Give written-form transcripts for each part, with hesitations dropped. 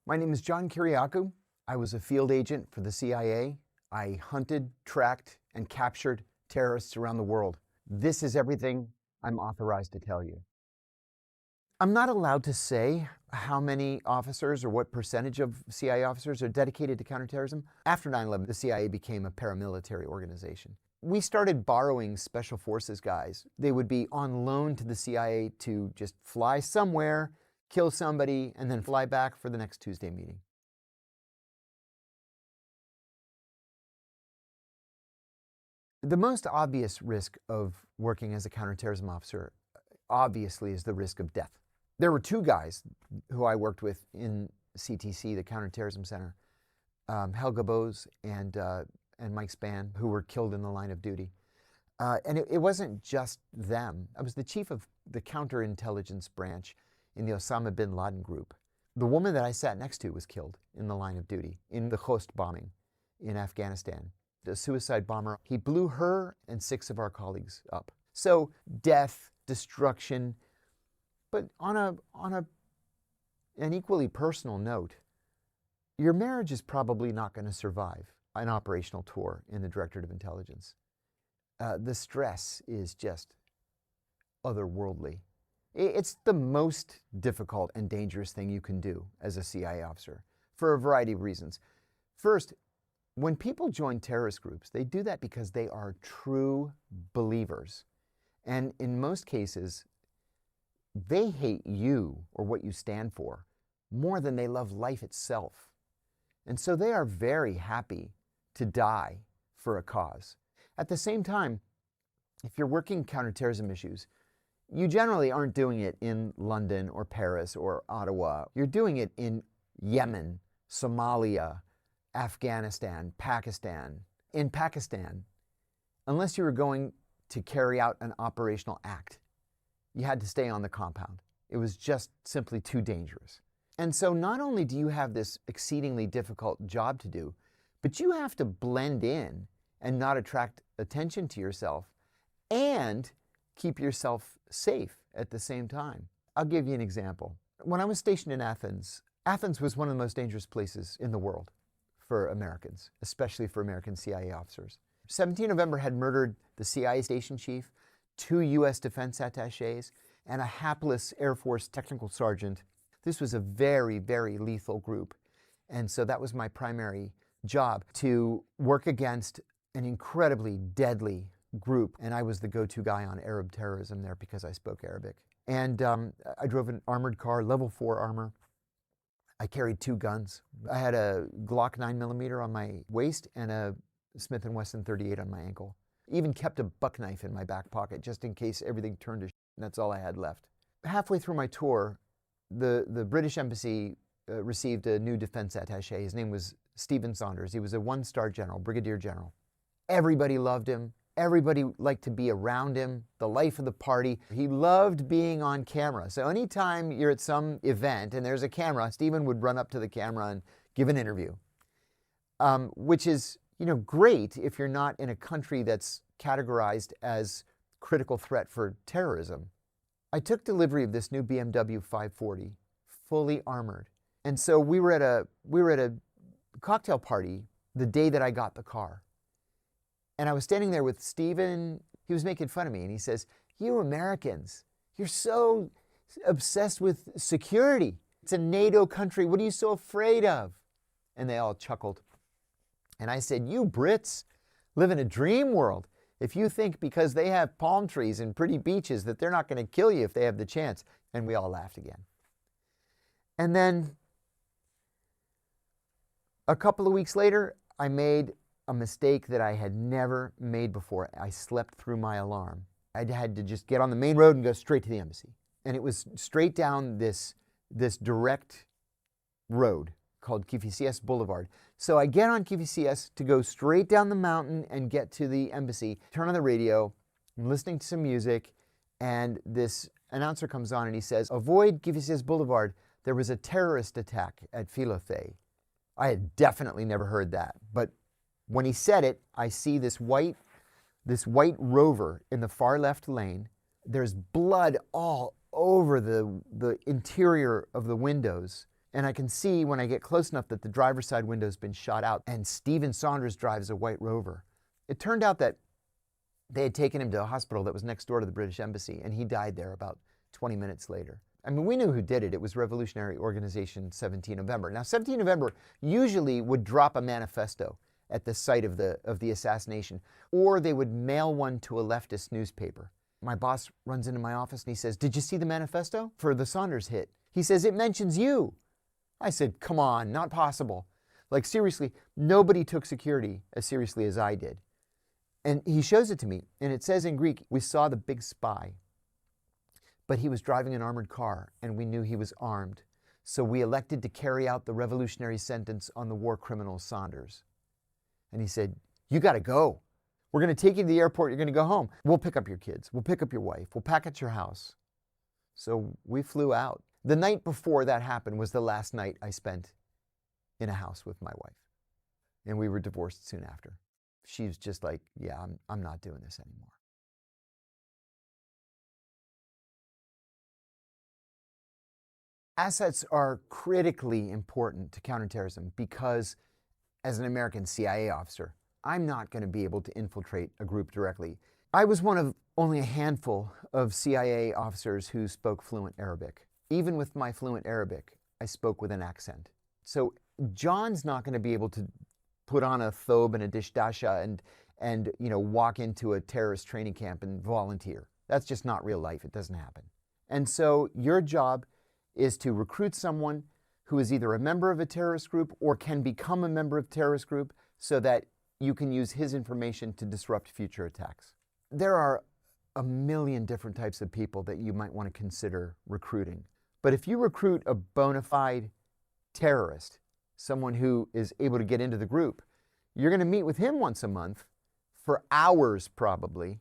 My name is John Kiriakou. I was a field agent for the CIA. I hunted, tracked, and captured terrorists around the world. This is everything I'm authorized to tell you. I'm not allowed to say how many officers or what percentage of CIA officers are dedicated to counterterrorism. After 9/11, the CIA became a paramilitary organization. We started borrowing special forces guys. They would be on loan to the CIA to just fly somewhere, kill somebody, and then fly back for the next Tuesday meeting. The most obvious risk of working as a counterterrorism officer, obviously, is the risk of death. There were two guys who I worked with in CTC, the Counterterrorism Center, Helga Bose and Mike Spann, who were killed in the line of duty. And it wasn't just them. I was the chief of the counterintelligence branch in the Osama bin Laden group. The woman that I sat next to was killed in the line of duty in the Khost bombing in Afghanistan. The suicide bomber, he blew her and 6 of our colleagues up. So death, destruction, but on an equally personal note, your marriage is probably not going to survive an operational tour in the Directorate of Intelligence. The stress is just otherworldly. It's the most difficult and dangerous thing you can do as a CIA officer for a variety of reasons. First, when people join terrorist groups, they do that because they are true believers. And in most cases, they hate you or what you stand for more than they love life itself. And so they are very happy to die for a cause. At the same time, if you're working counterterrorism issues, you generally aren't doing it in London or Paris or Ottawa. You're doing it in Yemen, Somalia, Afghanistan, Pakistan. In Pakistan, unless you were going to carry out an operational act, you had to stay on the compound. It was just simply too dangerous. And so not only do you have this exceedingly difficult job to do, but you have to blend in and not attract attention to yourself and keep yourself safe at the same time. I'll give you an example. When I was stationed in Athens, Athens was one of the most dangerous places in the world for Americans, especially for American CIA officers. 17 November had murdered the CIA station chief, 2 U.S. defense attachés, and a hapless Air Force technical sergeant. This was a very, very lethal group. And so that was my primary job, to work against an incredibly deadly group. And I was the go-to guy on Arab terrorism there because I spoke Arabic. And I drove an armored car, level 4 armor. I carried 2 guns. I had a Glock 9mm on my waist and a Smith & Wesson 38 on my ankle. Even kept a buck knife in my back pocket just in case everything turned to shit, and that's all I had left. Halfway through my tour, the British Embassy received a new defense attaché. His name was Stephen Saunders. He was a 1-star general, brigadier general. Everybody loved him. Everybody liked to be around him, the life of the party. He loved being on camera. So anytime you're at some event and there's a camera, Stephen would run up to the camera and give an interview, which is, great if you're not in a country that's categorized as critical threat for terrorism. I took delivery of this new BMW 540, fully armored. And so we were at a cocktail party the day that I got the car. And I was standing there with Stephen. He was making fun of me, and he says, "You Americans, you're so obsessed with security. It's a NATO country. What are you so afraid of?" And they all chuckled. And I said, "You Brits live in a dream world. If you think because they have palm trees and pretty beaches that they're not going to kill you if they have the chance." And we all laughed again. And then a couple of weeks later, I made a mistake that I had never made before. I slept through my alarm. I had to just get on the main road and go straight to the embassy. And it was straight down this direct road called Kifisias Boulevard. So I get on Kifisias to go straight down the mountain and get to the embassy, turn on the radio, I'm listening to some music, and this announcer comes on and he says, "Avoid Kifisias Boulevard. There was a terrorist attack at Philothea." I had definitely never heard that, but when he said it, I see this white Rover in the far left lane. There's blood all over the interior of the windows. And I can see when I get close enough that the driver's side window's been shot out, and Stephen Saunders drives a white Rover. It turned out that they had taken him to a hospital that was next door to the British Embassy, and he died there about 20 minutes later. I mean, we knew who did it. It was Revolutionary Organization 17 November. Now, 17 November usually would drop a manifesto at the site of the assassination, or they would mail one to a leftist newspaper. My boss runs into my office and he says, "Did you see the manifesto for the Saunders hit?" He says, "It mentions you." I said, "Come on, not possible." Like, seriously, nobody took security as seriously as I did. And he shows it to me, and it says in Greek, "We saw the big spy, but he was driving an armored car, and we knew he was armed. So we elected to carry out the revolutionary sentence on the war criminal Saunders." And he said, "You got to go. We're going to take you to the airport. You're going to go home. We'll pick up your kids. We'll pick up your wife. We'll pack at your house." So we flew out. The night before that happened was the last night I spent in a house with my wife. And we were divorced soon after. She was just like, "Yeah, I'm not doing this anymore." Assets are critically important to counterterrorism because, as an American CIA officer, I'm not going to be able to infiltrate a group directly. I was one of only a handful of CIA officers who spoke fluent Arabic. Even with my fluent Arabic, I spoke with an accent. So John's not going to be able to put on a thobe and a dishdasha and walk into a terrorist training camp and volunteer. That's just not real life. It doesn't happen. And so your job is to recruit someone who is either a member of a terrorist group or can become a member of a terrorist group so that you can use his information to disrupt future attacks. There are a million different types of people that you might want to consider recruiting. But if you recruit a bona fide terrorist, someone who is able to get into the group, you're going to meet with him once a month for hours probably,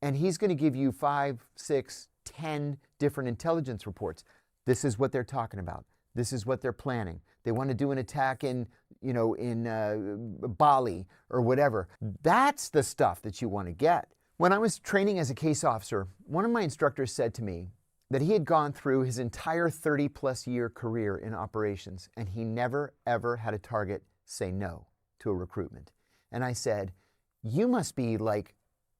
and he's going to give you 5, 6, 10 different intelligence reports. This is what they're talking about. This is what they're planning. They want to do an attack in Bali or whatever. That's the stuff that you want to get. When I was training as a case officer, one of my instructors said to me that he had gone through his entire 30-plus year career in operations, and he never, ever had a target say no to a recruitment. And I said, "You must be like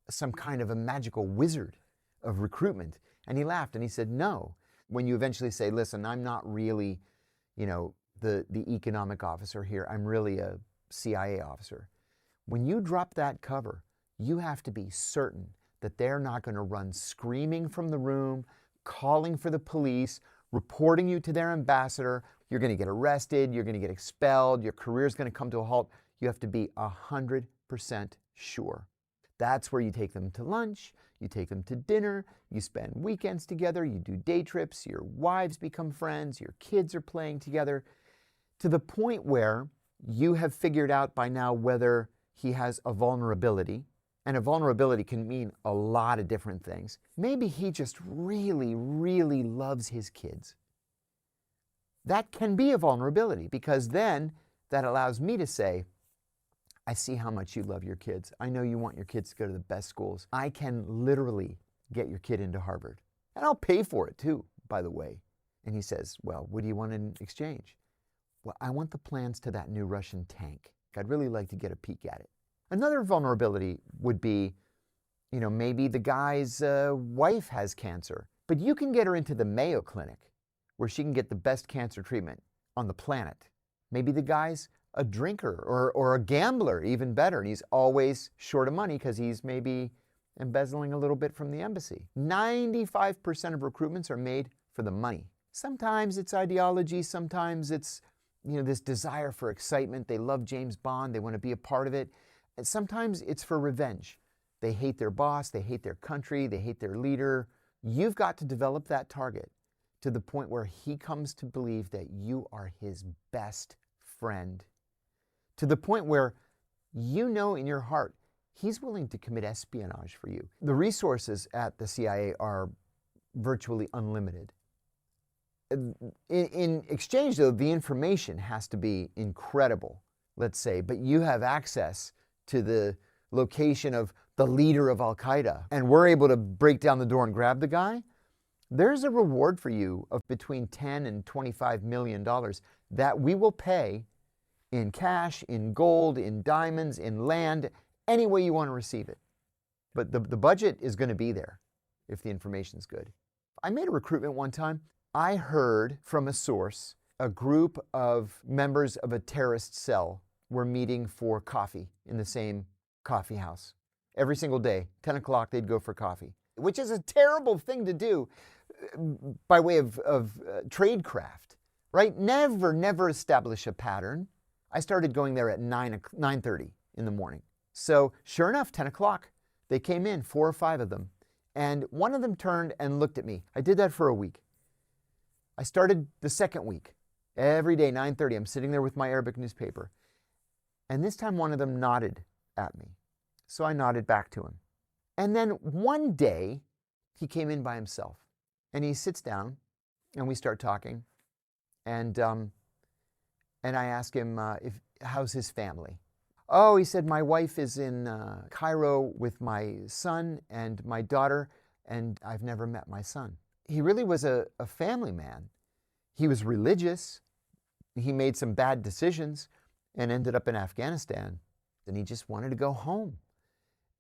some kind of a magical wizard of recruitment." And he laughed and he said, "No." When you eventually say, "Listen, I'm not really, the economic officer here. I'm really a CIA officer." When you drop that cover, you have to be certain that they're not going to run screaming from the room, calling for the police, reporting you to their ambassador. You're going to get arrested. You're going to get expelled. Your career's going to come to a halt. You have to be 100% sure. That's where you take them to lunch. You take them to dinner. You spend weekends together. You do day trips. Your wives become friends. Your kids are playing together, to the point where you have figured out by now whether he has a vulnerability. And a vulnerability can mean a lot of different things. Maybe he just really, really loves his kids. That can be a vulnerability, because then that allows me to say, "I see how much you love your kids. I know you want your kids to go to the best schools. I can literally get your kid into Harvard. And I'll pay for it too, by the way." And he says, "Well, what do you want in exchange?" "Well, I want the plans to that new Russian tank. I'd really like to get a peek at it." Another vulnerability would be, maybe the guy's wife has cancer, but you can get her into the Mayo Clinic where she can get the best cancer treatment on the planet. Maybe the guy's a drinker or a gambler, even better, and he's always short of money because he's maybe embezzling a little bit from the embassy. 95% of recruitments are made for the money. Sometimes it's ideology, sometimes it's this desire for excitement. They love James Bond, they want to be a part of it. And sometimes it's for revenge. They hate their boss, they hate their country, they hate their leader. You've got to develop that target to the point where he comes to believe that you are his best friend. To the point where in your heart, he's willing to commit espionage for you. The resources at the CIA are virtually unlimited. In exchange, though, the information has to be incredible, let's say, but you have access to the location of the leader of Al-Qaeda, and we're able to break down the door and grab the guy. there's a reward for you of between $10 and $25 million that we will pay in cash, in gold, in diamonds, in land, any way you want to receive it. But the budget is going to be there if the information's good. I made a recruitment one time. I heard from a source a group of members of a terrorist cell were meeting for coffee in the same coffee house. Every single day, 10 o'clock, they'd go for coffee, which is a terrible thing to do by way of tradecraft, right? Never establish a pattern. I started going there at 9:30 in the morning. So sure enough, 10 o'clock, they came in, 4 or 5 of them. And one of them turned and looked at me. I did that for a week. I started the second week. Every day, 9:30, I'm sitting there with my Arabic newspaper. And this time one of them nodded at me. So I nodded back to him. And then one day, he came in by himself. And he sits down, and we start talking. And I ask him, how's his family? Oh, he said, my wife is in Cairo with my son and my daughter, and I've never met my son. He really was a family man. He was religious. He made some bad decisions and ended up in Afghanistan. And he just wanted to go home.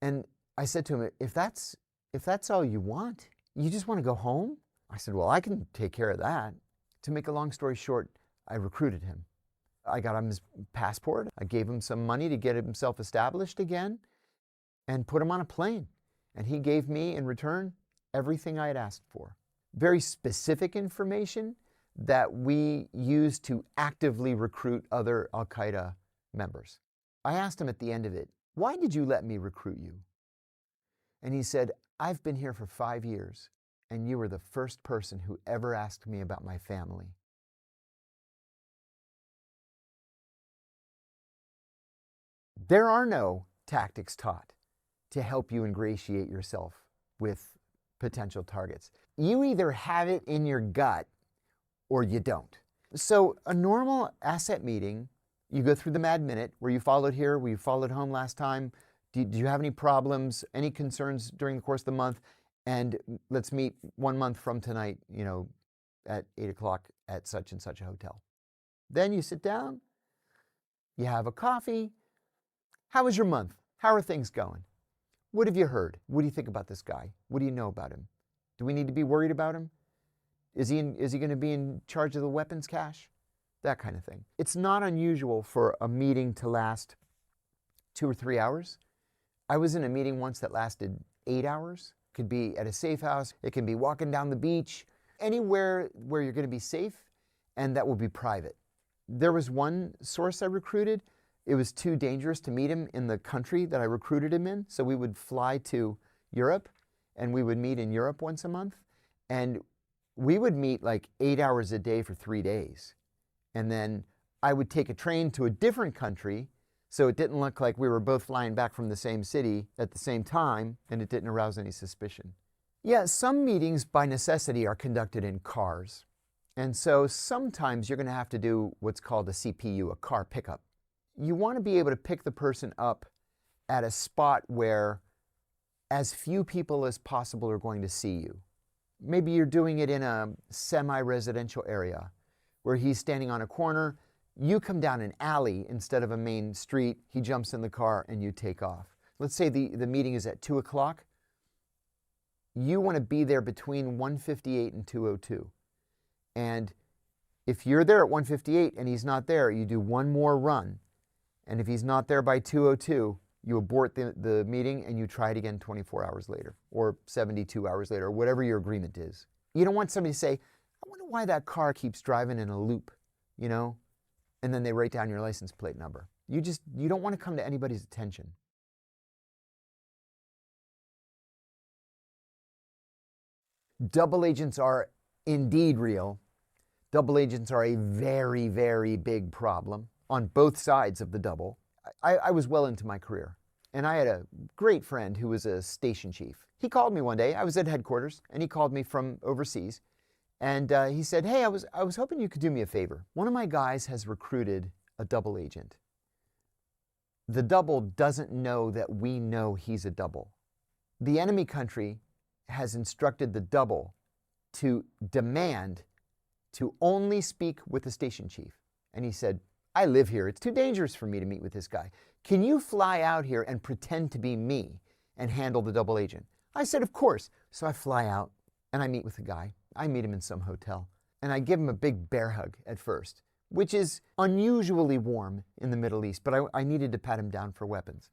And I said to him, if that's all you want, you just want to go home? I said, well, I can take care of that. To make a long story short, I recruited him. I got him his passport. I gave him some money to get himself established again and put him on a plane. And he gave me, in return, everything I had asked for. Very specific information that we use to actively recruit other Al-Qaeda members. I asked him at the end of it, why did you let me recruit you? And he said, I've been here for 5 years, and you were the first person who ever asked me about my family. There are no tactics taught to help you ingratiate yourself with potential targets. You either have it in your gut or you don't. So a normal asset meeting, you go through the Mad Minute, where you followed here, where you followed home last time. Do you have any problems, any concerns during the course of the month? And let's meet 1 month from tonight, at 8 o'clock at such and such a hotel. Then you sit down, you have a coffee. How was your month? How are things going? What have you heard? What do you think about this guy? What do you know about him? Do we need to be worried about him? Is he going to be in charge of the weapons cache? That kind of thing. It's not unusual for a meeting to last 2 or 3 hours. I was in a meeting once that lasted 8 hours. It could be at a safe house. It can be walking down the beach. Anywhere where you're going to be safe, and that will be private. There was one source I recruited. It was too dangerous to meet him in the country that I recruited him in, so we would fly to Europe, and we would meet in Europe once a month, and we would meet like 8 hours a day for 3 days. And then I would take a train to a different country, so it didn't look like we were both flying back from the same city at the same time, and it didn't arouse any suspicion. Yeah, some meetings by necessity are conducted in cars. And so sometimes you're going to have to do what's called a CPU, a car pickup. You want to be able to pick the person up at a spot where as few people as possible are going to see you. Maybe you're doing it in a semi-residential area where he's standing on a corner. You come down an alley instead of a main street. He jumps in the car and you take off. Let's say the meeting is at 2 o'clock. You want to be there between 1:58 and 2:02. And if you're there at 1:58 and he's not there, you do one more run. And if he's not there by 2:02, you abort the meeting and you try it again 24 hours later or 72 hours later, or whatever your agreement is. You don't want somebody to say, I wonder why that car keeps driving in a loop, and then they write down your license plate number. You don't want to come to anybody's attention. Double agents are indeed real. Double agents are a very, very big problem on both sides of the double. I was well into my career, and I had a great friend who was a station chief. He called me one day. I was at headquarters, and he called me from overseas, and he said, hey, I was hoping you could do me a favor. One of my guys has recruited a double agent. The double doesn't know that we know he's a double. The enemy country has instructed the double to demand to only speak with the station chief. And he said, I live here. It's too dangerous for me to meet with this guy. Can you fly out here and pretend to be me and handle the double agent? I said, of course. So I fly out and I meet with the guy. I meet him in some hotel and I give him a big bear hug at first, which is unusually warm in the Middle East, but I needed to pat him down for weapons.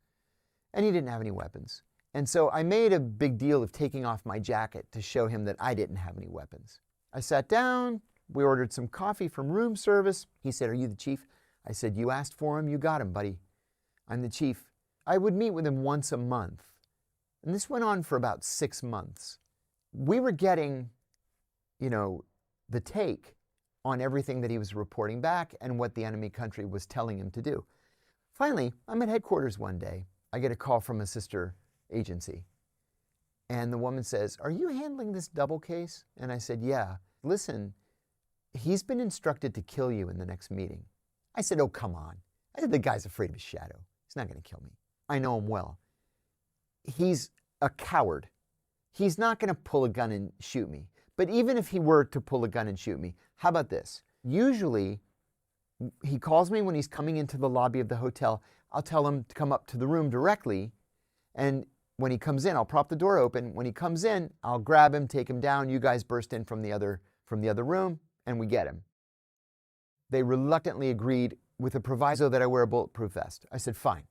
And he didn't have any weapons. And so I made a big deal of taking off my jacket to show him that I didn't have any weapons. I sat down, we ordered some coffee from room service. He said, are you the chief? I said, you asked for him, you got him, buddy. I'm the chief. I would meet with him once a month. And this went on for about 6 months. We were getting, the take on everything that he was reporting back and what the enemy country was telling him to do. Finally, I'm at headquarters one day. I get a call from a sister agency. And the woman says, are you handling this double case? And I said, yeah. Listen, he's been instructed to kill you in the next meeting. I said, oh, come on. I said, the guy's afraid of his shadow. He's not going to kill me. I know him well. He's a coward. He's not going to pull a gun and shoot me. But even if he were to pull a gun and shoot me, how about this? Usually, he calls me when he's coming into the lobby of the hotel. I'll tell him to come up to the room directly. And when he comes in, I'll prop the door open. When he comes in, I'll grab him, take him down. You guys burst in from the other room, and we get him. They reluctantly agreed with a proviso that I wear a bulletproof vest. I said, fine.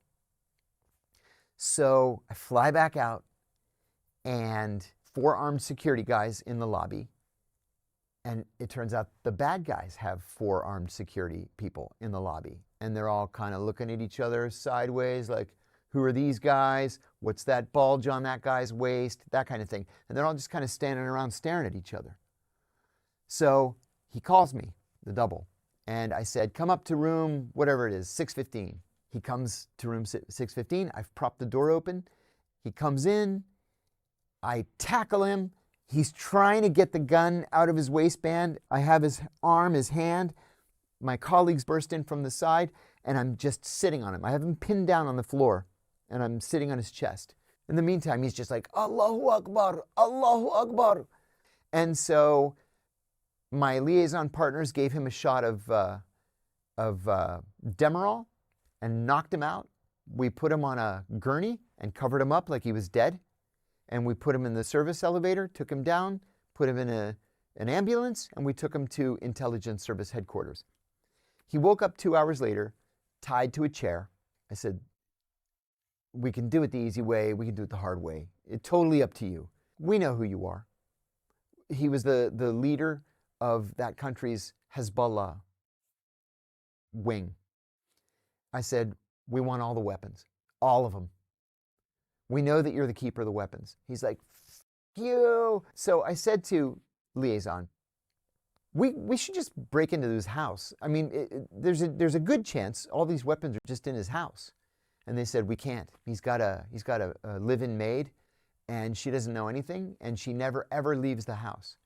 So I fly back out, and 4 armed security guys in the lobby. And it turns out the bad guys have 4 armed security people in the lobby. And they're all kind of looking at each other sideways like, who are these guys? What's that bulge on that guy's waist? That kind of thing. And they're all just kind of standing around staring at each other. So he calls me, the double. And I said, come up to room, whatever it is, 615. He comes to room 615. I've propped the door open. He comes in. I tackle him. He's trying to get the gun out of his waistband. I have his arm, his hand. My colleagues burst in from the side, and I'm just sitting on him. I have him pinned down on the floor, and I'm sitting on his chest. In the meantime, he's just like, Allahu Akbar, Allahu Akbar. And so my liaison partners gave him a shot of Demerol and knocked him out. We put him on a gurney and covered him up like he was dead. And we put him in the service elevator, took him down, put him in an ambulance, and we took him to Intelligence Service Headquarters. He woke up 2 hours later, tied to a chair. I said, we can do it the easy way, we can do it the hard way. It's totally up to you. We know who you are. He was the leader of that country's Hezbollah wing. I said, we want all the weapons, all of them. We know that you're the keeper of the weapons. He's like, F you. So I said to liaison, we should just break into his house. I mean, there's a good chance all these weapons are just in his house. And they said, we can't. He's got a live-in maid, and she doesn't know anything, and she never ever leaves the house.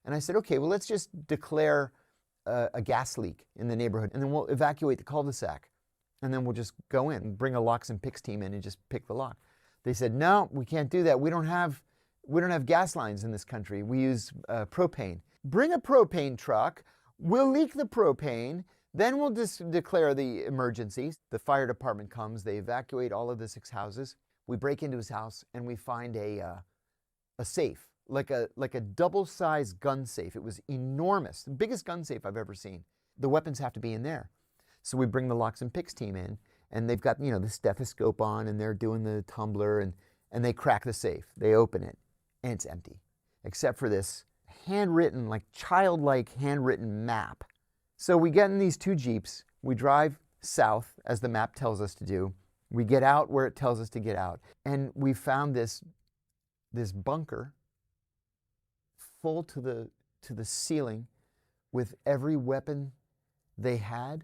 And I said, okay, well, let's just declare a gas leak in the neighborhood, and then we'll evacuate the cul-de-sac, and then we'll just go in, bring a locks and picks team in and just pick the lock. They said, no, we can't do that. We don't have gas lines in this country. We use propane. Bring a propane truck. We'll leak the propane. Then we'll just declare the emergency. The fire department comes. They evacuate all of the 6 houses. We break into his house and we find a safe, like a double-sized gun safe. It was enormous, the biggest gun safe I've ever seen. The weapons have to be in there. So we bring the locks and picks team in. And they've got, the stethoscope on, and they're doing the tumbler, and they crack the safe. They open it, and it's empty, except for this handwritten, like childlike handwritten map. So we get in these 2 Jeeps. We drive south, as the map tells us to do. We get out where it tells us to get out. And we found this bunker full to the ceiling with every weapon they had.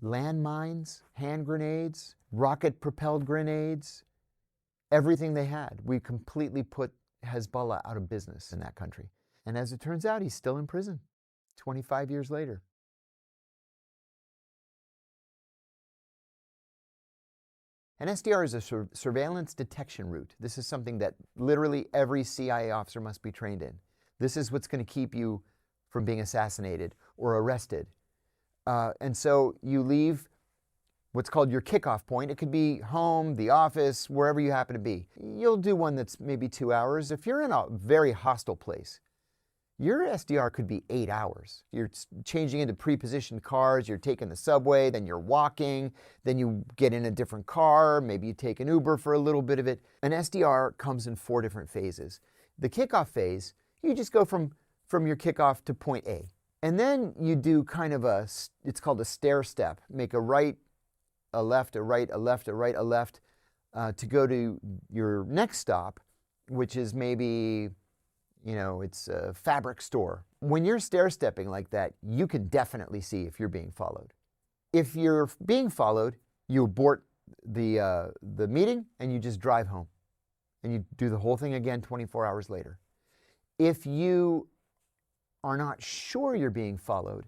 Landmines, hand grenades, rocket-propelled grenades, everything they had. We completely put Hezbollah out of business in that country. And as it turns out, he's still in prison 25 years later. An SDR is a surveillance detection route. This is something that literally every CIA officer must be trained in. This is what's going to keep you from being assassinated or arrested. And so you leave what's called your kickoff point. It could be home, the office, wherever you happen to be. You'll do one that's maybe 2 hours. If you're in a very hostile place, your SDR could be 8 hours. You're changing into pre-positioned cars, you're taking the subway, then you're walking, then you get in a different car, maybe you take an Uber for a little bit of it. An SDR comes in 4 different phases. The kickoff phase, you just go from your kickoff to point A. And then you do kind of it's called a stair step. Make a right, a left, a right, a left, a right, a left, to go to your next stop, which is maybe, it's a fabric store. When you're stair stepping like that, you can definitely see if you're being followed. If you're being followed, you abort the meeting and you just drive home. And you do the whole thing again 24 hours later. If you are not sure you're being followed,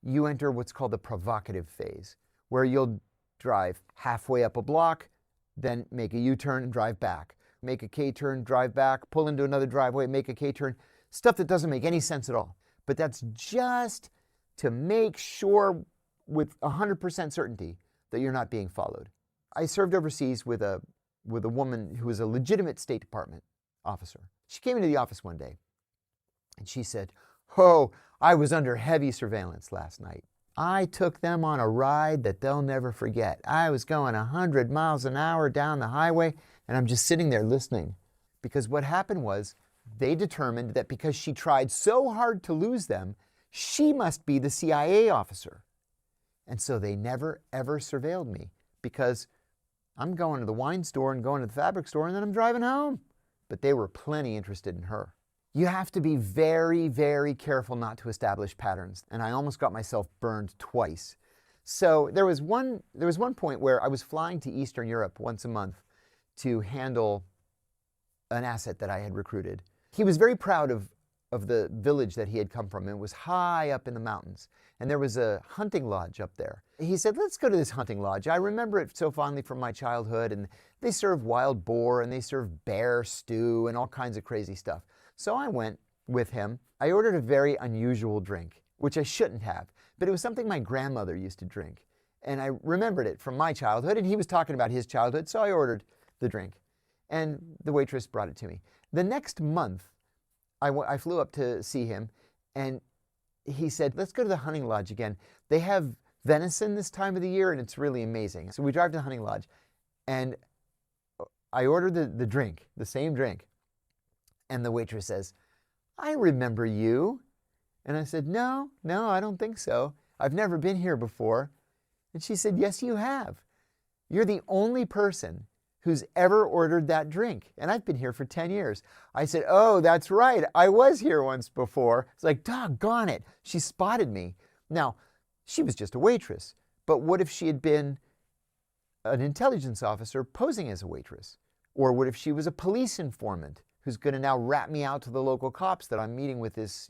you enter what's called the provocative phase, where you'll drive halfway up a block, then make a U-turn and drive back. Make a K-turn, drive back, pull into another driveway, make a K-turn. Stuff that doesn't make any sense at all. But that's just to make sure with 100% certainty that you're not being followed. I served overseas with a woman who was a legitimate State Department officer. She came into the office one day and she said, "Oh, I was under heavy surveillance last night. I took them on a ride that they'll never forget. I was going 100 miles an hour down the highway and I'm just sitting there listening." Because what happened was they determined that because she tried so hard to lose them, she must be the CIA officer. And so they never ever surveilled me because I'm going to the wine store and going to the fabric store and then I'm driving home. But they were plenty interested in her. You have to be very, very careful not to establish patterns. And I almost got myself burned twice. So there was one point where I was flying to Eastern Europe once a month to handle an asset that I had recruited. He was very proud of the village that he had come from. It was high up in the mountains. And there was a hunting lodge up there. He said, "Let's go to this hunting lodge. I remember it so fondly from my childhood. And they serve wild boar and they serve bear stew and all kinds of crazy stuff." So I went with him. I ordered a very unusual drink, which I shouldn't have, but it was something my grandmother used to drink. And I remembered it from my childhood, and he was talking about his childhood, so I ordered the drink. And the waitress brought it to me. The next month, I flew up to see him, and he said, "Let's go to the hunting lodge again. They have venison this time of the year, and it's really amazing." So we drive to the hunting lodge, and I ordered the drink, the same drink. And the waitress says, "I remember you." And I said, No, I don't think so. I've never been here before." And she said, "Yes, you have. You're the only person who's ever ordered that drink. And I've been here for 10 years. I said, "Oh, that's right. I was here once before." It's like, doggone it. She spotted me. Now, she was just a waitress. But what if she had been an intelligence officer posing as a waitress? Or what if she was a police informant who's going to now rat me out to the local cops that I'm meeting with this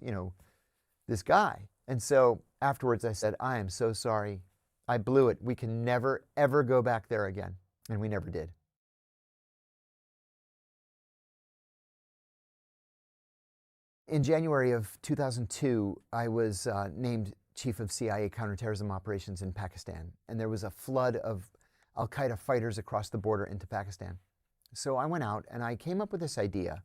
guy? And so afterwards I said, "I am so sorry. I blew it. We can never, ever go back there again." And we never did. In January of 2002, I was named Chief of CIA Counterterrorism Operations in Pakistan. And there was a flood of Al-Qaeda fighters across the border into Pakistan. So I went out and I came up with this idea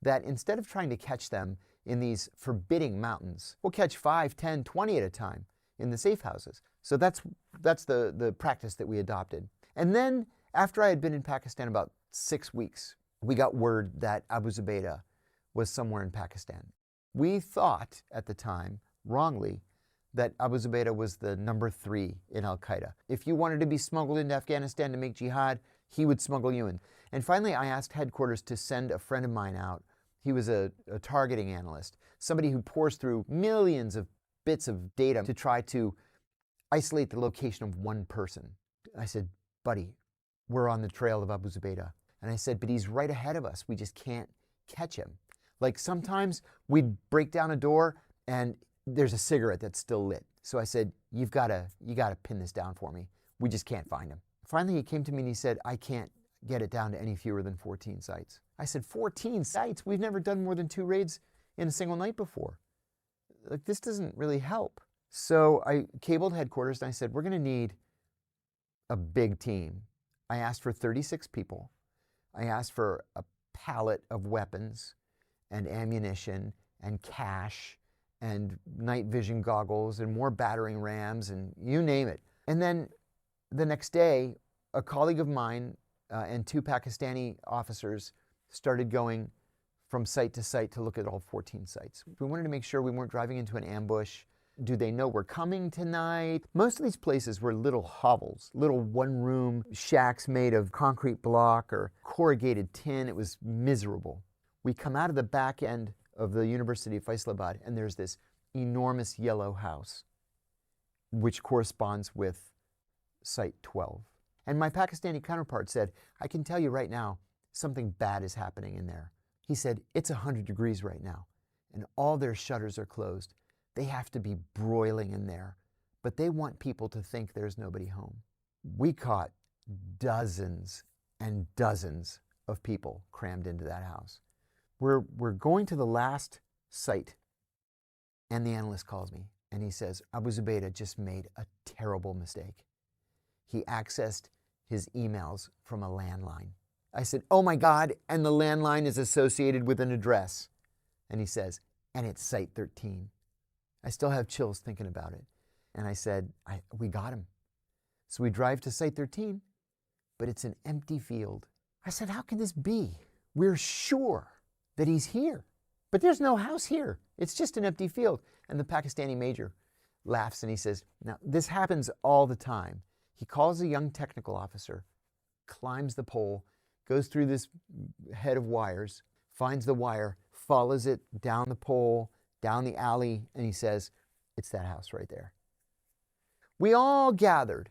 that instead of trying to catch them in these forbidding mountains, we'll catch 5, 10, 20 at a time in the safe houses. So that's the practice that we adopted. And then after I had been in Pakistan about 6 weeks, we got word that Abu Zubaydah was somewhere in Pakistan. We thought at the time, wrongly, that Abu Zubaydah was the number 3 in Al-Qaeda. If you wanted to be smuggled into Afghanistan to make jihad, he would smuggle you in. And finally, I asked headquarters to send a friend of mine out. He was a targeting analyst, somebody who pours through millions of bits of data to try to isolate the location of one person. I said, "Buddy, we're on the trail of Abu Zubaydah." And I said, "But he's right ahead of us. We just can't catch him." Like sometimes we'd break down a door and there's a cigarette that's still lit. So I said, you got to pin this down for me. We just can't find him." Finally, he came to me and he said, "I can't get it down to any fewer than 14 sites." I said, 14 sites? We've never done more than 2 raids in a single night before. Like, this doesn't really help. So I cabled headquarters and I said, we're going to need a big team. I asked for 36 people. I asked for a pallet of weapons and ammunition and cash and night vision goggles and more battering rams and you name it. And then the next day, a colleague of mine and 2 Pakistani officers started going from site to site to look at all 14 sites. We wanted to make sure we weren't driving into an ambush. Do they know we're coming tonight? Most of these places were little hovels, little one-room shacks made of concrete block or corrugated tin. It was miserable. We come out of the back end of the University of Faisalabad, and there's this enormous yellow house, which corresponds with Site 12. And my Pakistani counterpart said, I can tell you right now, something bad is happening in there. He said, it's 100 degrees right now, and all their shutters are closed. They have to be broiling in there, but they want people to think there's nobody home. We caught dozens and dozens of people crammed into that house. We're going to the last site, and the analyst calls me, and he says, Abu Zubaydah just made a terrible mistake. He accessed his emails from a landline. I said, oh my God, and the landline is associated with an address. And he says, and it's Site 13. I still have chills thinking about it. And I said, we got him. So we drive to Site 13, but it's an empty field. I said, how can this be? We're sure that he's here, but there's no house here. It's just an empty field. And the Pakistani major laughs and he says, now this happens all the time. He calls a young technical officer, climbs the pole, goes through this head of wires, finds the wire, follows it down the pole, down the alley, and he says, it's that house right there. We all gathered.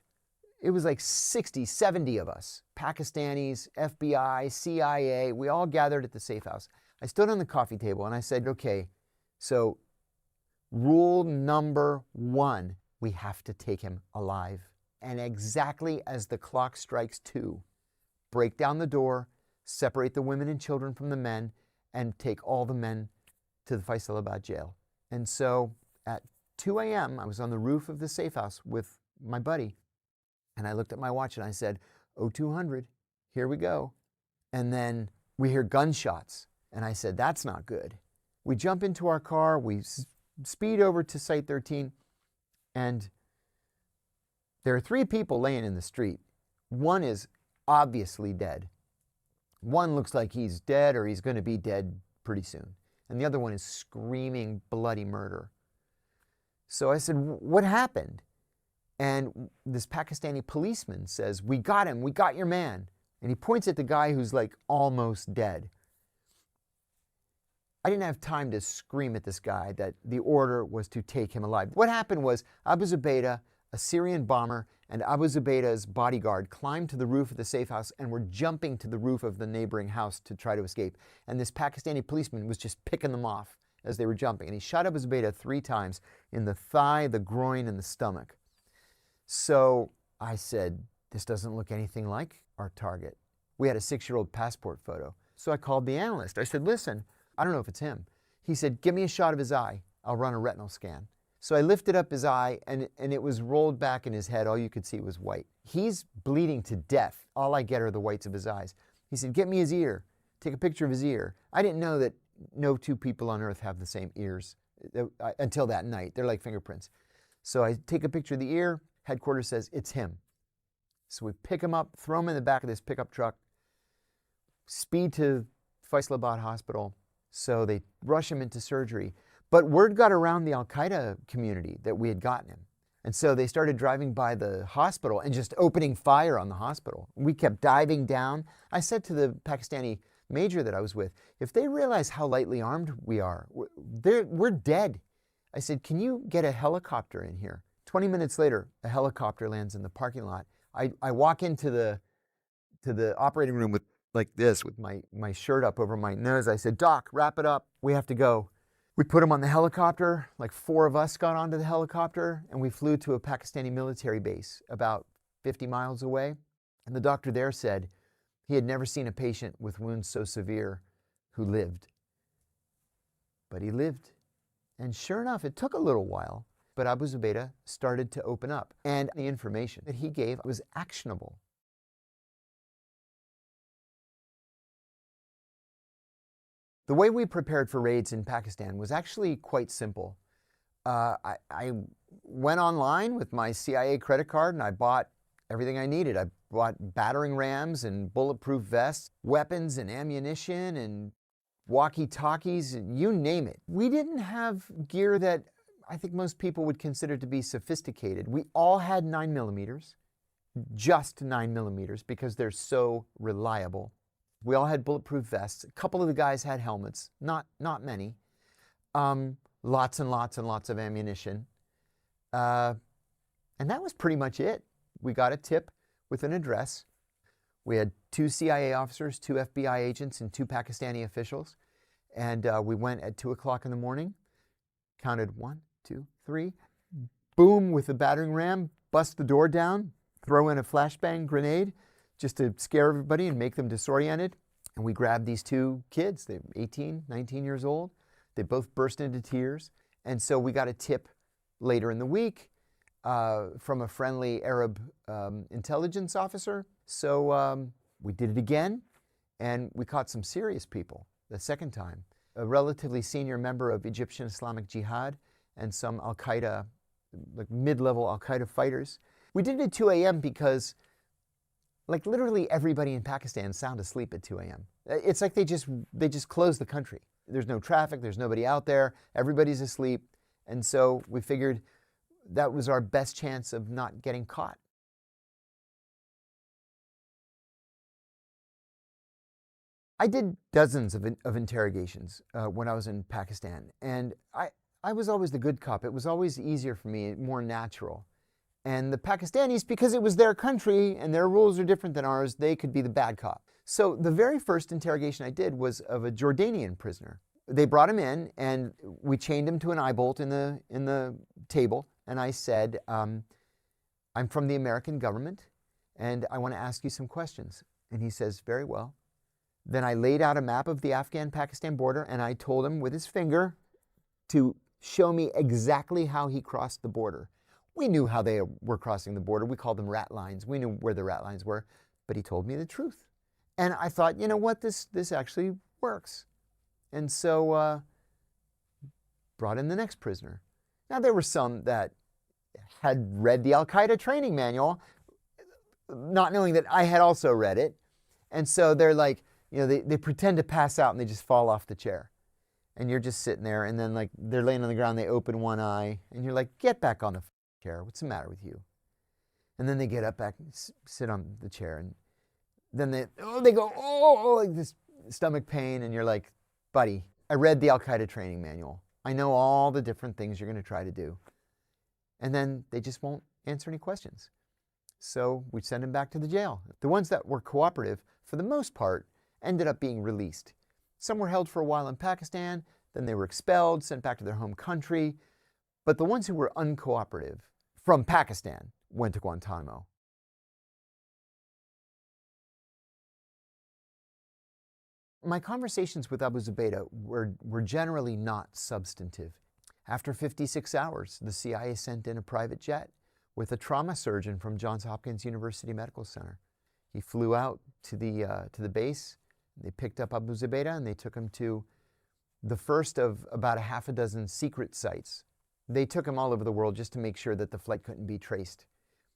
It was like 60, 70 of us, Pakistanis, FBI, CIA, we all gathered at the safe house. I stood on the coffee table and I said, okay, so rule number 1, we have to take him alive. And exactly as the clock strikes 2, break down the door, separate the women and children from the men, and take all the men to the Faisalabad jail. And so at 2 a.m., I was on the roof of the safe house with my buddy, and I looked at my watch and I said, 0200, here we go. And then we hear gunshots, and I said, that's not good. We jump into our car, we speed over to Site 13, and there are 3 people laying in the street. One is obviously dead. One looks like he's dead or he's going to be dead pretty soon. And the other one is screaming bloody murder. So I said, what happened? And this Pakistani policeman says, we got him, we got your man. And he points at the guy who's like almost dead. I didn't have time to scream at this guy that the order was to take him alive. What happened was Abu Zubaydah, a Syrian bomber, and Abu Zubaydah's bodyguard climbed to the roof of the safe house and were jumping to the roof of the neighboring house to try to escape. And this Pakistani policeman was just picking them off as they were jumping. And he shot Abu Zubaydah 3 times in the thigh, the groin, and the stomach. So I said, this doesn't look anything like our target. We had a 6-year-old passport photo. So I called the analyst. I said, listen, I don't know if it's him. He said, give me a shot of his eye. I'll run a retinal scan. So I lifted up his eye, and it was rolled back in his head. All you could see was white. He's bleeding to death. All I get are the whites of his eyes. He said, get me his ear. Take a picture of his ear. I didn't know that no 2 people on earth have the same ears until that night. They're like fingerprints. So I take a picture of the ear. Headquarters says, it's him. So we pick him up, throw him in the back of this pickup truck, speed to Faisalabad Hospital. So they rush him into surgery. But word got around the Al-Qaeda community that we had gotten him. And so they started driving by the hospital and just opening fire on the hospital. We kept diving down. I said to the Pakistani major that I was with, if they realize how lightly armed we are, we're dead. I said, can you get a helicopter in here? 20 minutes later, a helicopter lands in the parking lot. I walk into the operating room with like this, with my shirt up over my nose. I said, Doc, wrap it up. We have to go. We put him on the helicopter, like 4 of us got onto the helicopter, and we flew to a Pakistani military base about 50 miles away. And the doctor there said he had never seen a patient with wounds so severe who lived. But he lived. And sure enough, it took a little while, but Abu Zubaydah started to open up. And the information that he gave was actionable. The way we prepared for raids in Pakistan was actually quite simple. I went online with my CIA credit card and I bought everything I needed. I bought battering rams and bulletproof vests, weapons and ammunition and walkie-talkies, you name it. We didn't have gear that I think most people would consider to be sophisticated. We all had 9mm, just 9mm, because they're so reliable. We all had bulletproof vests. A couple of the guys had helmets, not many. Lots and lots and lots of ammunition. And that was pretty much it. We got a tip with an address. We had 2 CIA officers, 2 FBI agents, and 2 Pakistani officials. And we went at 2 o'clock in the morning, counted 1, 2, 3, boom with the battering ram, bust the door down, throw in a flashbang grenade just to scare everybody and make them disoriented. And we grabbed these 2 kids, they're 18, 19 years old. They both burst into tears. And so we got a tip later in the week from a friendly Arab intelligence officer. So we did it again, and we caught some serious people the second time. A relatively senior member of Egyptian Islamic Jihad and some Al-Qaeda, like mid-level Al-Qaeda fighters. We did it at 2 a.m. because like literally everybody in Pakistan is sound asleep at 2 a.m. It's like they just closed the country. There's no traffic, there's nobody out there, everybody's asleep. And so we figured that was our best chance of not getting caught. I did dozens of interrogations when I was in Pakistan, and I was always the good cop. It was always easier for me, more natural. And the Pakistanis, because it was their country and their rules are different than ours, they could be the bad cop. So the very first interrogation I did was of a Jordanian prisoner. They brought him in and we chained him to an eye bolt in the table, and I said, I'm from the American government and I want to ask you some questions. And he says, very well. Then I laid out a map of the Afghan-Pakistan border and I told him with his finger to show me exactly how he crossed the border. We knew how they were crossing the border. We called them rat lines. We knew where the rat lines were, but he told me the truth. And I thought, you know what, this actually works. And so brought in the next prisoner. Now there were some that had read the Al-Qaeda training manual, not knowing that I had also read it. And so they're like, you know, they pretend to pass out and they just fall off the chair. And you're just sitting there, and then like they're laying on the ground, they open one eye, and you're like, get back on the chair. What's the matter with you? And then they get up back and sit on the chair, and then they go, like this stomach pain, and you're like, buddy, I read the Al-Qaeda training manual. I know all the different things you're going to try to do. And then they just won't answer any questions. So we send them back to the jail. The ones that were cooperative, for the most part, ended up being released. Some were held for a while in Pakistan, then they were expelled, sent back to their home country. But the ones who were uncooperative from Pakistan went to Guantanamo. My conversations with Abu Zubaydah were generally not substantive. After 56 hours, the CIA sent in a private jet with a trauma surgeon from Johns Hopkins University Medical Center. He flew out to the base. They picked up Abu Zubaydah and they took him to the first of about a half a dozen secret sites. They took him all over the world just to make sure that the flight couldn't be traced.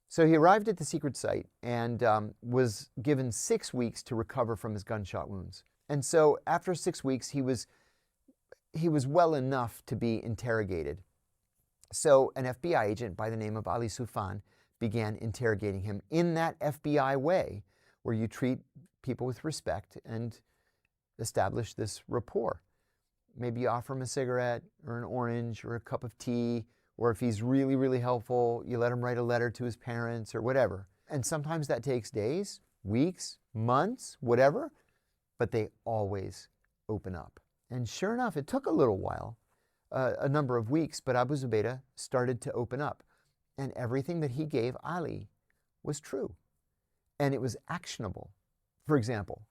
So he arrived at the secret site and was given 6 weeks to recover from his gunshot wounds. And so after 6 weeks, he was well enough to be interrogated. So an FBI agent by the name of Ali Soufan began interrogating him in that FBI way, where you treat people with respect and establish this rapport. Maybe you offer him a cigarette or an orange or a cup of tea, or if he's really, really helpful, you let him write a letter to his parents or whatever. And sometimes that takes days, weeks, months, whatever, but they always open up. And sure enough, it took a little while, a number of weeks, but Abu Zubaydah started to open up. And everything that he gave Ali was true. And it was actionable. For example,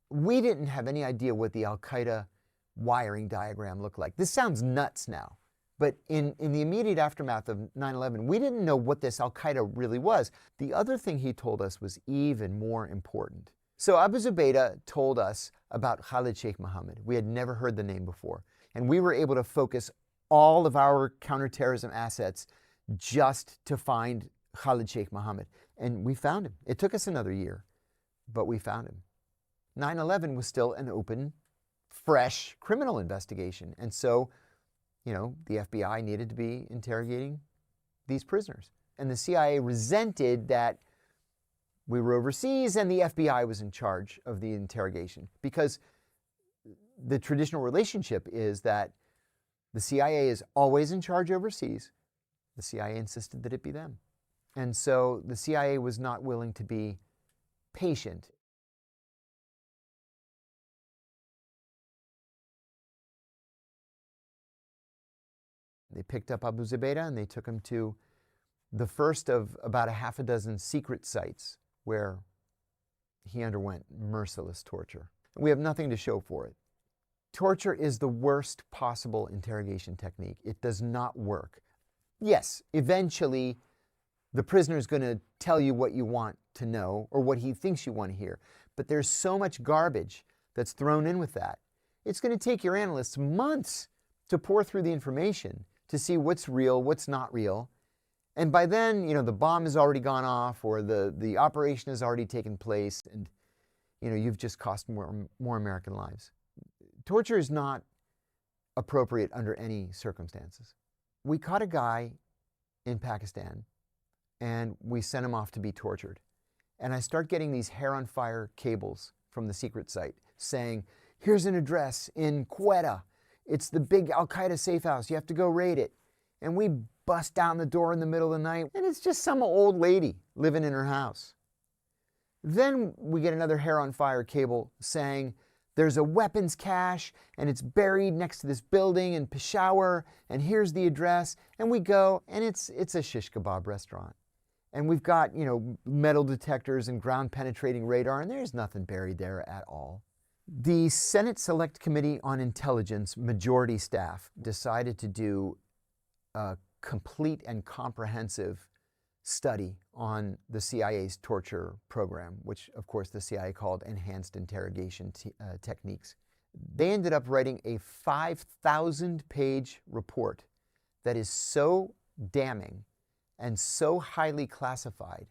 we didn't have any idea what the Al-Qaeda wiring diagram look like? This sounds nuts now, but in the immediate aftermath of 9/11, we didn't know what this Al-Qaeda really was. The other thing he told us was even more important. So Abu Zubaydah told us about Khalid Sheikh Mohammed. We had never heard the name before, and we were able to focus all of our counterterrorism assets just to find Khalid Sheikh Mohammed. And we found him. It took us another year, but we found him. 9/11 was still an open, fresh criminal investigation. And so, the FBI needed to be interrogating these prisoners. And the CIA resented that we were overseas and the FBI was in charge of the interrogation, because the traditional relationship is that the CIA is always in charge overseas. The CIA insisted that it be them. And so the CIA was not willing to be patient. They picked up Abu Zubaydah and they took him to the first of about a half a dozen secret sites where he underwent merciless torture. We have nothing to show for it. Torture is the worst possible interrogation technique. It does not work. Yes, eventually the prisoner is going to tell you what you want to know or what he thinks you want to hear. But there's so much garbage that's thrown in with that. It's going to take your analysts months to pour through the information to see what's real, what's not real. And by then, the bomb has already gone off or the operation has already taken place, and you've just cost more American lives. Torture is not appropriate under any circumstances. We caught a guy in Pakistan and we sent him off to be tortured. And I start getting these hair on fire cables from the secret site saying, here's an address in Quetta. It's the big Al-Qaeda safe house. You have to go raid it. And we bust down the door in the middle of the night, and it's just some old lady living in her house. Then we get another hair on fire cable saying, there's a weapons cache, and it's buried next to this building in Peshawar, and here's the address. And we go, and it's a shish kebab restaurant. And we've got, metal detectors and ground penetrating radar, and there's nothing buried there at all. The Senate Select Committee on Intelligence majority staff decided to do a complete and comprehensive study on the CIA's torture program, which of course the CIA called enhanced interrogation techniques. They ended up writing a 5,000-page report that is so damning and so highly classified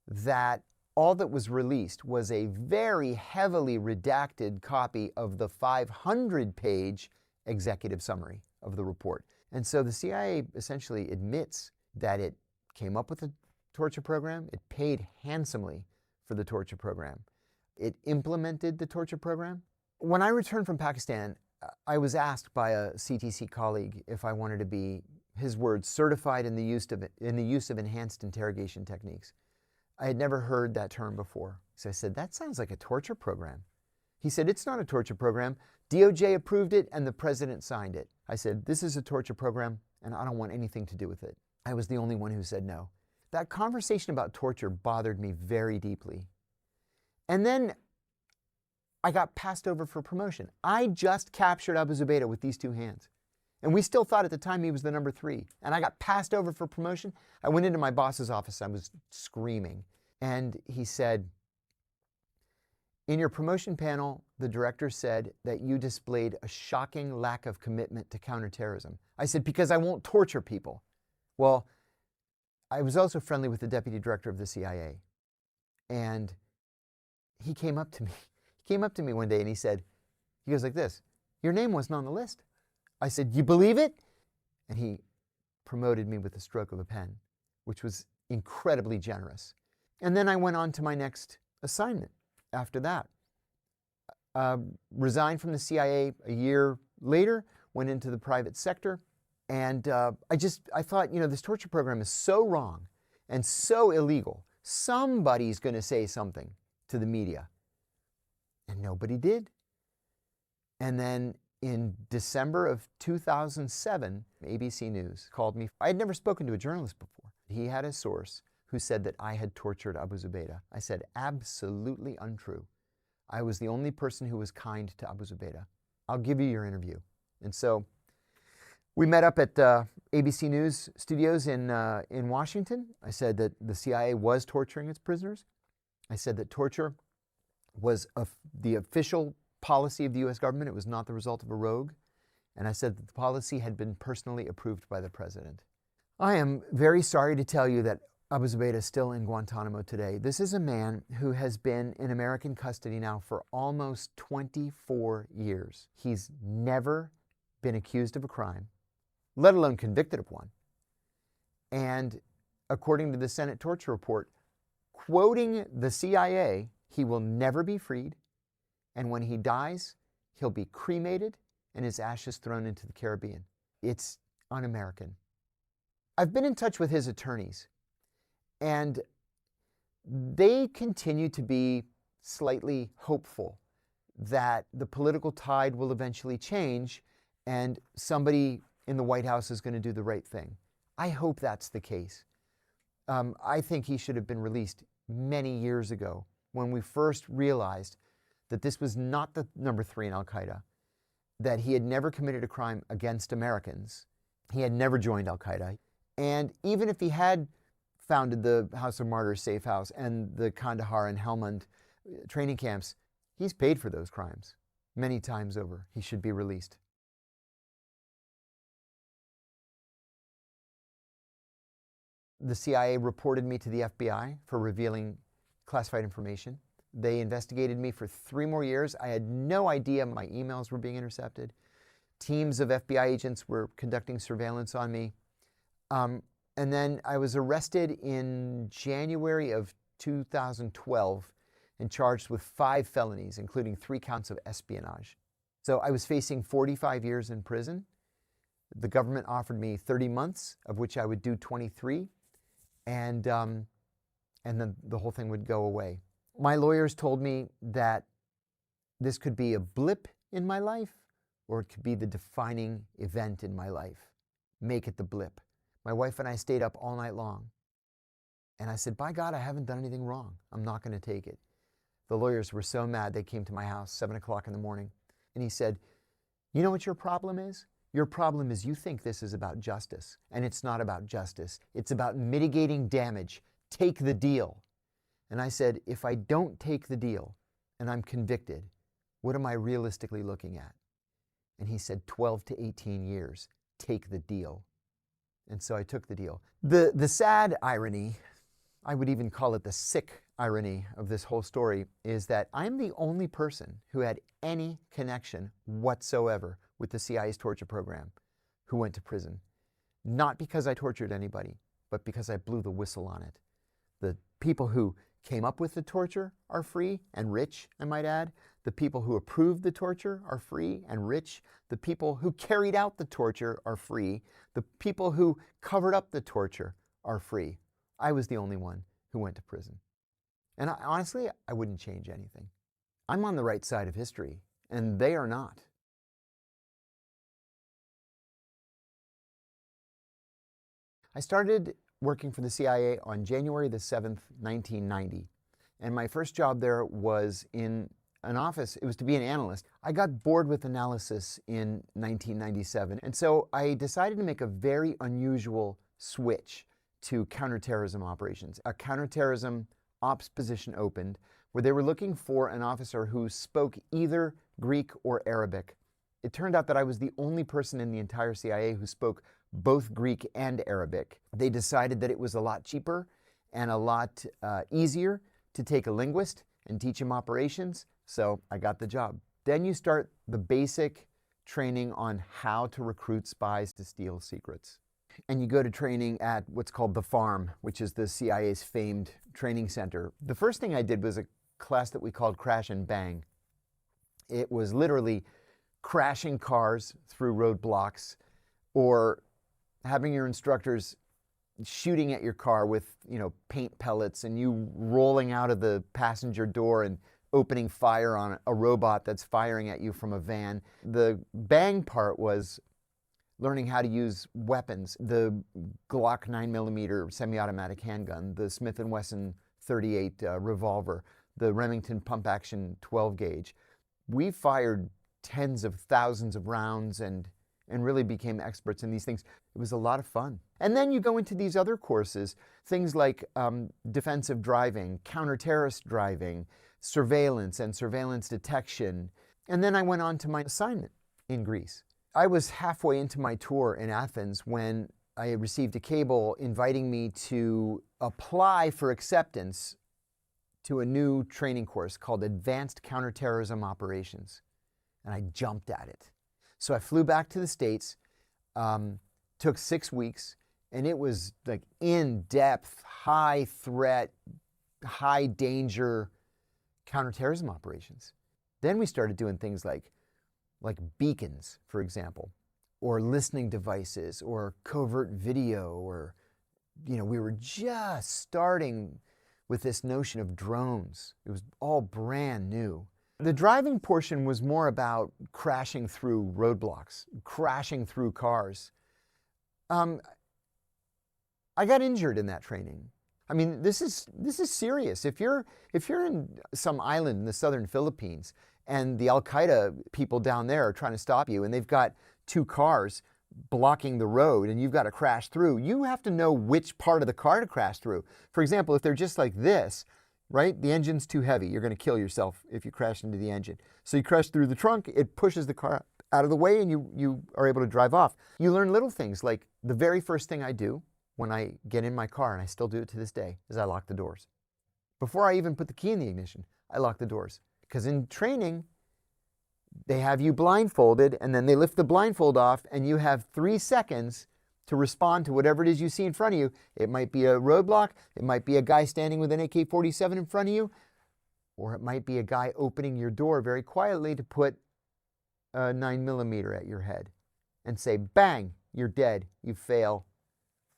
that all that was released was a very heavily redacted copy of the 500-page executive summary of the report. And so the CIA essentially admits that it came up with a torture program, it paid handsomely for the torture program, it implemented the torture program. When I returned from Pakistan, I was asked by a CTC colleague if I wanted to be, his words, certified in the use of enhanced interrogation techniques. I had never heard that term before. So I said, that sounds like a torture program. He said, it's not a torture program. DOJ approved it and the president signed it. I said, this is a torture program and I don't want anything to do with it. I was the only one who said no. That conversation about torture bothered me very deeply. And then I got passed over for promotion. I just captured Abu Zubaydah with these two hands. And we still thought at the time he was the number 3. And I got passed over for promotion. I went into my boss's office. I was screaming. And he said, in your promotion panel, the director said that you displayed a shocking lack of commitment to counterterrorism. I said, because I won't torture people. Well, I was also friendly with the deputy director of the CIA. And he came up to me. He came up to me one day and he said, he goes like this, your name wasn't on the list. I said, you believe it? And he promoted me with the stroke of a pen, which was incredibly generous. And then I went on to my next assignment after that. Resigned from the CIA a year later, went into the private sector. And I thought, this torture program is so wrong and so illegal. Somebody's going to say something to the media. And nobody did. And then in December of 2007, ABC News called me. I had never spoken to a journalist before. He had a source who said that I had tortured Abu Zubaydah. I said, absolutely untrue. I was the only person who was kind to Abu Zubaydah. I'll give you your interview. And so we met up at ABC News studios in Washington. I said that the CIA was torturing its prisoners. I said that torture was the official policy of the U.S. government. It was not the result of a rogue. And I said that the policy had been personally approved by the president. I am very sorry to tell you that Abu Zubaydah is still in Guantanamo today. This is a man who has been in American custody now for almost 24 years. He's never been accused of a crime, let alone convicted of one. And according to the Senate torture report, quoting the CIA, he will never be freed, and when he dies, he'll be cremated and his ashes thrown into the Caribbean. It's un-American. I've been in touch with his attorneys, and they continue to be slightly hopeful that the political tide will eventually change and somebody in the White House is going to do the right thing. I hope that's the case. I think he should have been released many years ago when we first realized that this was not the number 3 in Al-Qaeda, that he had never committed a crime against Americans. He had never joined Al-Qaeda. And even if he had founded the House of Martyrs safe house and the Kandahar and Helmand training camps, he's paid for those crimes many times over. He should be released. The CIA reported me to the FBI for revealing classified information. They investigated me for 3 more years. I had no idea my emails were being intercepted. Teams of FBI agents were conducting surveillance on me. And then I was arrested in January of 2012 and charged with 5 felonies, including 3 counts of espionage. So I was facing 45 years in prison. The government offered me 30 months, of which I would do 23. And then the whole thing would go away. My lawyers told me that this could be a blip in my life, or it could be the defining event in my life. Make it the blip. My wife and I stayed up all night long. And I said, by God, I haven't done anything wrong. I'm not going to take it. The lawyers were so mad, they came to my house 7 o'clock in the morning. And he said, you know what your problem is? Your problem is you think this is about justice, and it's not about justice. It's about mitigating damage. Take the deal. And I said, if I don't take the deal and I'm convicted, what am I realistically looking at? And he said, 12 to 18 years. Take the deal. And so I took the deal. The sad irony, I would even call it the sick irony of this whole story, is that I'm the only person who had any connection whatsoever with the CIA's torture program who went to prison. Not because I tortured anybody, but because I blew the whistle on it. The people who came up with the torture are free and rich, I might add. The people who approved the torture are free and rich. The people who carried out the torture are free. The people who covered up the torture are free. I was the only one who went to prison. And honestly, I wouldn't change anything. I'm on the right side of history, and they are not. I started working for the CIA on January the 7th, 1990. And my first job there was in an office. It was to be an analyst. I got bored with analysis in 1997. And so I decided to make a very unusual switch to counterterrorism operations. A counterterrorism ops position opened where they were looking for an officer who spoke either Greek or Arabic. It turned out that I was the only person in the entire CIA who spoke both Greek and Arabic. They decided that it was a lot cheaper and a lot easier to take a linguist and teach him operations, so I got the job. Then you start the basic training on how to recruit spies to steal secrets. And you go to training at what's called the Farm, which is the CIA's famed training center. The first thing I did was a class that we called Crash and Bang. It was literally crashing cars through roadblocks or having your instructors shooting at your car with, paint pellets and you rolling out of the passenger door and opening fire on a robot that's firing at you from a van. The bang part was learning how to use weapons, the Glock 9mm semi-automatic handgun, the Smith & Wesson 38 revolver, the Remington pump-action 12-gauge. We fired tens of thousands of rounds and really became experts in these things. It was a lot of fun. And then you go into these other courses, things like defensive driving, counter-terrorist driving, surveillance and surveillance detection. And then I went on to my assignment in Greece. I was halfway into my tour in Athens when I received a cable inviting me to apply for acceptance to a new training course called Advanced Counterterrorism Operations. And I jumped at it. So I flew back to the States, took 6 weeks, and it was like in-depth, high-threat, high-danger counterterrorism operations. Then we started doing things like beacons, for example, or listening devices, or covert video, or, we were just starting with this notion of drones. It was all brand new. The driving portion was more about crashing through roadblocks, crashing through cars. I got injured in that training. I mean, this is serious. If you're in some island in the southern Philippines and the Al-Qaeda people down there are trying to stop you and they've got 2 cars blocking the road and you've got to crash through, you have to know which part of the car to crash through. For example, if they're just like this, right? The engine's too heavy. You're going to kill yourself if you crash into the engine. So you crash through the trunk, it pushes the car out of the way and you are able to drive off. You learn little things like the very first thing I do when I get in my car, and I still do it to this day, is I lock the doors. Before I even put the key in the ignition, I lock the doors. Because in training, they have you blindfolded and then they lift the blindfold off and you have 3 seconds to respond to whatever it is you see in front of you. It might be a roadblock, it might be a guy standing with an AK-47 in front of you, or it might be a guy opening your door very quietly to put a 9mm at your head and say, bang, you're dead, you fail.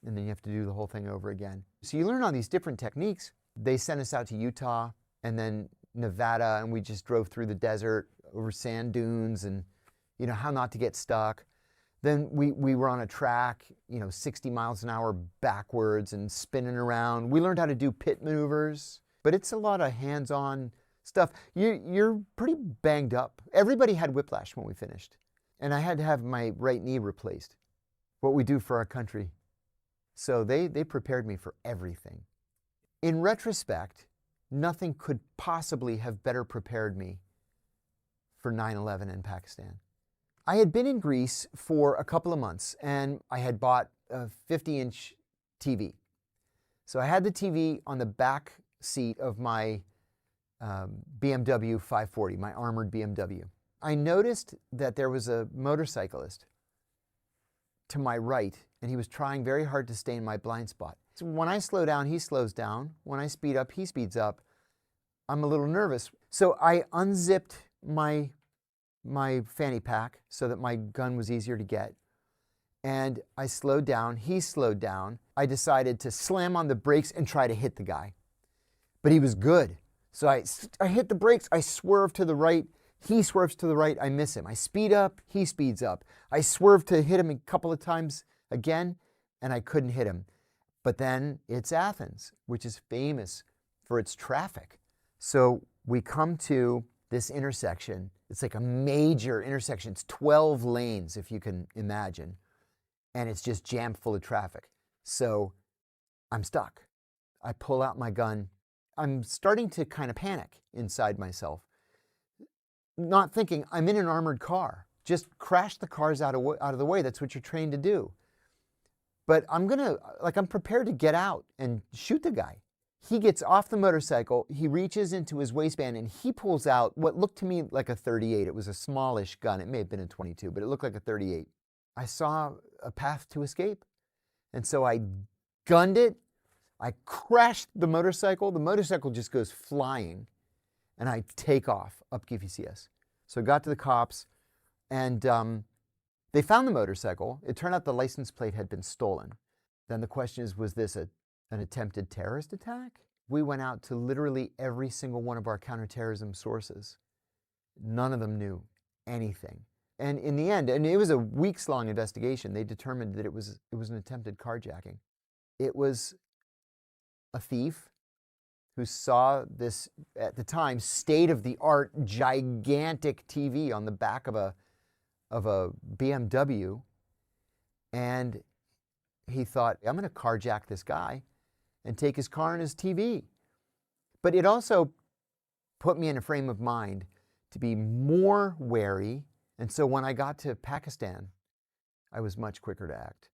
And then you have to do the whole thing over again. So you learn all these different techniques. They sent us out to Utah and then Nevada, and we just drove through the desert over sand dunes and, how not to get stuck. Then we were on a track, 60 miles an hour backwards and spinning around. We learned how to do pit maneuvers, but it's a lot of hands-on stuff. You're pretty banged up. Everybody had whiplash when we finished. And I had to have my right knee replaced. What we do for our country. So they prepared me for everything. In retrospect, nothing could possibly have better prepared me for 9/11 in Pakistan. I had been in Greece for a couple of months and I had bought a 50-inch TV. So I had the TV on the back seat of my BMW 540, my armored BMW. I noticed that there was a motorcyclist to my right and he was trying very hard to stay in my blind spot. So when I slow down, he slows down. When I speed up, he speeds up. I'm a little nervous. So I unzipped my fanny pack so that my gun was easier to get. And I slowed down, he slowed down. I decided to slam on the brakes and try to hit the guy. But he was good. So I hit the brakes, I swerve to the right, he swerves to the right, I miss him. I speed up, he speeds up. I swerved to hit him a couple of times again, and I couldn't hit him. But then it's Athens, which is famous for its traffic. So we come to this intersection. It's like a major intersection. It's 12 lanes, if you can imagine. And it's just jammed full of traffic. So I'm stuck. I pull out my gun. I'm starting to kind of panic inside myself. Not thinking, I'm in an armored car. Just crash the cars out of the way. That's what you're trained to do. But I'm prepared to get out and shoot the guy. He gets off the motorcycle, he reaches into his waistband and he pulls out what looked to me like a 38. It was a smallish gun. It may have been a 22, but it looked like a 38. I saw a path to escape. And so I gunned it. I crashed the motorcycle. The motorcycle just goes flying and I take off up GVCS. So I got to the cops and they found the motorcycle. It turned out the license plate had been stolen. Then the question is, was this an attempted terrorist attack? We went out to literally every single one of our counterterrorism sources. None of them knew anything. And in the end, and it was a weeks-long investigation, they determined that it was an attempted carjacking. It was a thief who saw this, at the time, state-of-the-art gigantic TV on the back of a BMW, and he thought, I'm going to carjack this guy and take his car and his TV. But it also put me in a frame of mind to be more wary, and so when I got to Pakistan, I was much quicker to act.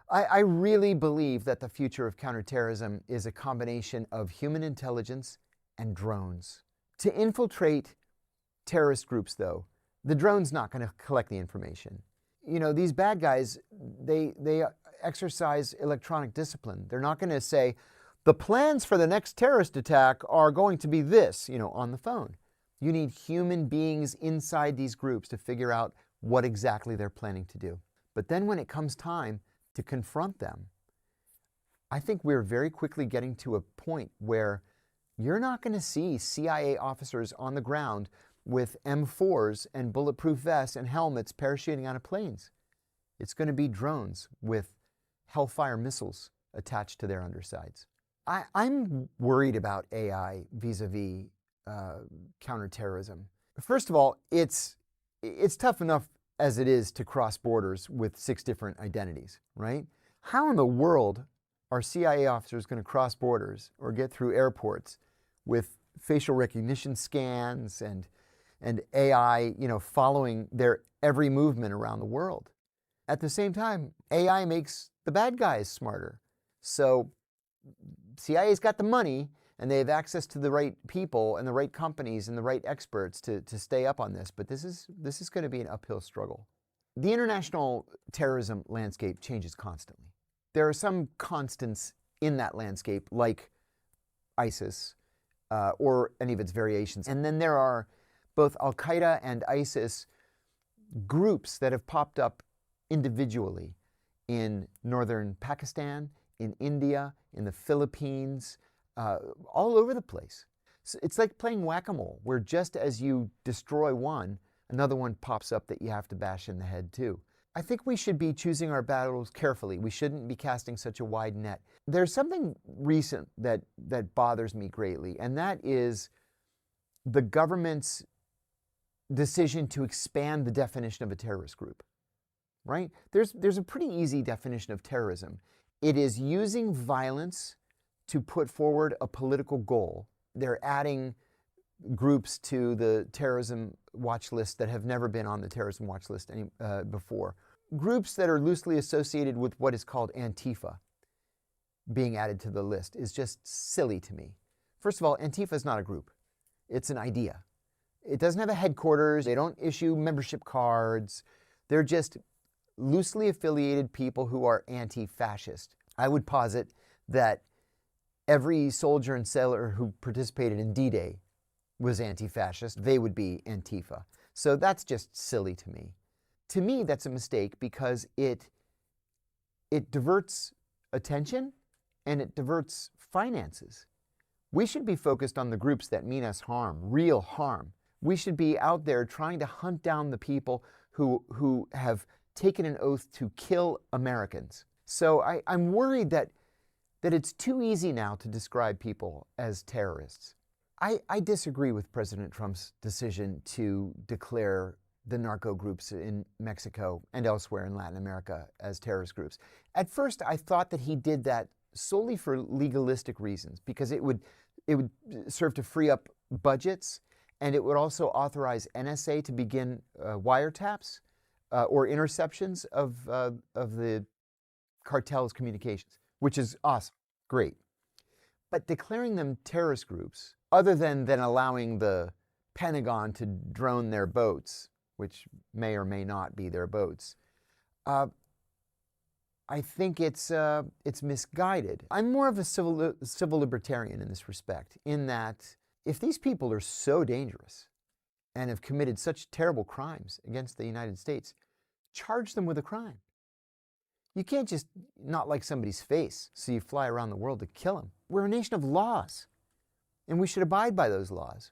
I really believe that the future of counterterrorism is a combination of human intelligence and drones. To infiltrate terrorist groups, though, the drone's not going to collect the information. You know, these bad guys, they exercise electronic discipline. They're not going to say, the plans for the next terrorist attack are going to be this, you know, on the phone. You need human beings inside these groups to figure out what exactly they're planning to do. But then when it comes time to confront them, I think we're very quickly getting to a point where you're not going to see CIA officers on the ground with M4s and bulletproof vests and helmets parachuting out of planes. It's going to be drones with Hellfire missiles attached to their undersides. I'm worried about AI vis-a-vis counterterrorism. First of all, it's tough enough as it is to cross borders with 6 different identities, right? How in the world are CIA officers going to cross borders or get through airports with facial recognition scans and AI, you know, following their every movement around the world? At the same time, AI makes the bad guys smarter. So CIA's got the money, and they have access to the right people and the right companies and the right experts to stay up on this. But this is going to be an uphill struggle. The international terrorism landscape changes constantly. There are some constants in that landscape, like ISIS or any of its variations. And then there are both Al-Qaeda and ISIS groups that have popped up individually in northern Pakistan, in India, in the Philippines, all over the place. So it's like playing whack-a-mole, where just as you destroy one, another one pops up that you have to bash in the head too. I think we should be choosing our battles carefully. We shouldn't be casting such a wide net. There's something recent that bothers me greatly, and that is the government's decision to expand the definition of a terrorist group, right? There's a pretty easy definition of terrorism. It is using violence to put forward a political goal. They're adding groups to the terrorism watch list that have never been on the terrorism watch list before. Groups that are loosely associated with what is called Antifa being added to the list is just silly to me. First of all, Antifa is not a group. It's an idea. It doesn't have a headquarters. They don't issue membership cards. They're just loosely affiliated people who are anti-fascist. I would posit that every soldier and sailor who participated in D-Day was anti-fascist. They would be Antifa. So that's just silly to me. To me, that's a mistake because it diverts attention and it diverts finances. We should be focused on the groups that mean us harm, real harm. We should be out there trying to hunt down the people who have taken an oath to kill Americans. So I'm worried that it's too easy now to describe people as terrorists. I disagree with President Trump's decision to declare the narco groups in Mexico and elsewhere in Latin America as terrorist groups. At first, I thought that he did that solely for legalistic reasons, because it would serve to free up budgets, and it would also authorize NSA to begin wiretaps or interceptions of the cartel's communications, which is awesome, great. But declaring them terrorist groups, other than allowing the Pentagon to drone their boats, which may or may not be their boats, I think it's misguided. I'm more of a civil libertarian in this respect, in that if these people are so dangerous and have committed such terrible crimes against the United States, charge them with a crime. You can't just not like somebody's face so you fly around the world to kill them. We're a nation of laws, and we should abide by those laws.